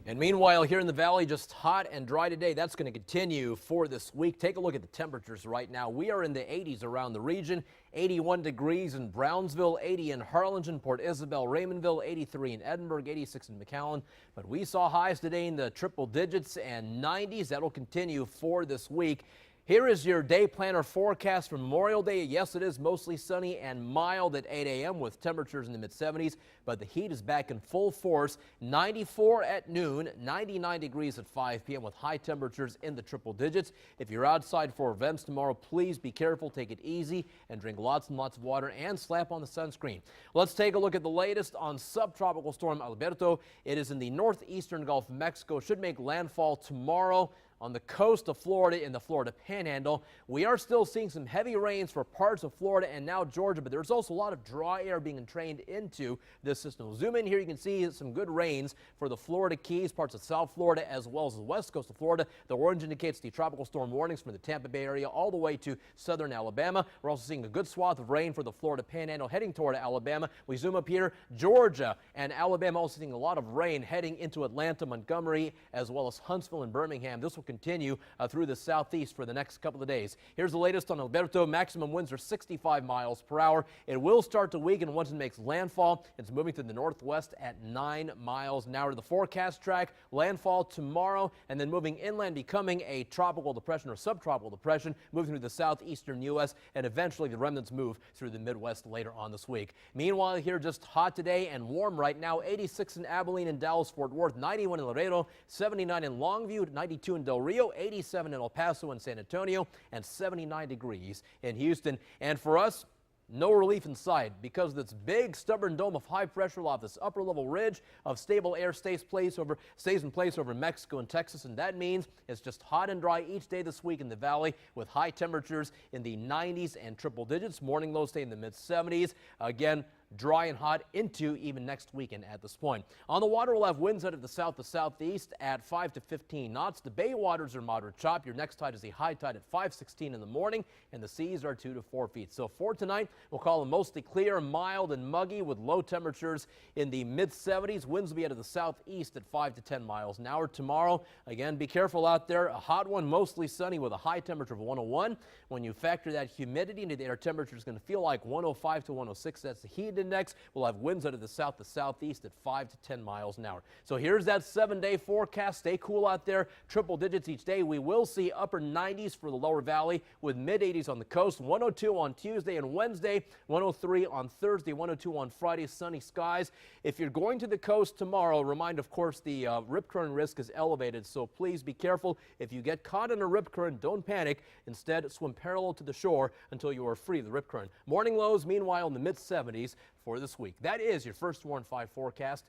And meanwhile, here in the valley, just hot and dry today. That's going to continue for this week. Take a look at the temperatures right now. We are in the 80s around the region. 81 degrees in Brownsville, 80 in Harlingen, Port Isabel, Raymondville, 83 in Edinburg, 86 in McAllen. But we saw highs today in the triple digits and 90s. That'll continue for this week. Here is your day planner forecast for Memorial Day. Yes, it is mostly sunny and mild at 8 a.m. with temperatures in the mid-70s, but the heat is back in full force. 94 at noon, 99 degrees at 5 p.m. with high temperatures in the triple digits. If you're outside for events tomorrow, please be careful, take it easy, and drink lots and lots of water and slap on the sunscreen. Let's take a look at the latest on subtropical storm Alberto. It is in the northeastern Gulf of Mexico. Should make landfall tomorrow on the coast of Florida in the Florida Panhandle. We are still seeing some heavy rains for parts of Florida and now Georgia, but there's also a lot of dry air being entrained into this system. We'll zoom in here. You can see some good rains for the Florida Keys, parts of South Florida, as well as the west coast of Florida. The orange indicates the tropical storm warnings from the Tampa Bay area all the way to southern Alabama. We're also seeing a good swath of rain for the Florida Panhandle heading toward Alabama. We zoom up here, Georgia and Alabama also seeing a lot of rain heading into Atlanta, Montgomery, as well as Huntsville and Birmingham. This will continue through the southeast for the next couple of days. Here's the latest on Alberto. Maximum winds are 65 miles per hour. It will start to weaken once it makes landfall. It's moving to the northwest at 9 miles an hour. The forecast track, landfall tomorrow, and then moving inland, becoming a tropical depression or subtropical depression, moving through the southeastern U.S., and eventually the remnants move through the Midwest later on this week. Meanwhile, here just hot today and warm right now. 86 in Abilene and Dallas, Fort Worth, 91 in Laredo, 79 in Longview, 92 in Del Rio, 87 in El Paso and San Antonio, and 79 degrees in Houston. And for us, no relief in sight because of this big stubborn dome of high pressure off this upper level ridge of stable air stays in place over Mexico and Texas, and that means it's just hot and dry each day this week in the valley with high temperatures in the 90s and triple digits. Morning lows stay in the mid 70s. Again, dry and hot into even next weekend at this point. On the water, we'll have winds out of the south to southeast at 5 to 15 knots. The bay waters are moderate chop. Your next tide is the high tide at 5:16 in the morning, and the seas are 2 to 4 feet. So for tonight, we'll call them mostly clear, mild, and muggy with low temperatures in the mid 70s. Winds will be out of the southeast at 5 to 10 miles an hour. Tomorrow, again, be careful out there. A hot one, mostly sunny with a high temperature of 101. When you factor that humidity into the air, temperature is going to feel like 105 to 106. That's the heat index. We'll have winds out of the south to southeast at 5 to 10 miles an hour. So here's that 7-day forecast. Stay cool out there. Triple digits each day. We will see upper 90s for the lower valley with mid 80s on the coast. 102 on Tuesday and Wednesday. 103 on Thursday. 102 on Friday. Sunny skies. If you're going to the coast tomorrow, remind, of course, the rip current risk is elevated. So please be careful. If you get caught in a rip current, don't panic. Instead, swim parallel to the shore until you are free of the rip current. Morning lows, meanwhile, in the mid 70s for this week. That is your First Warn 5 forecast.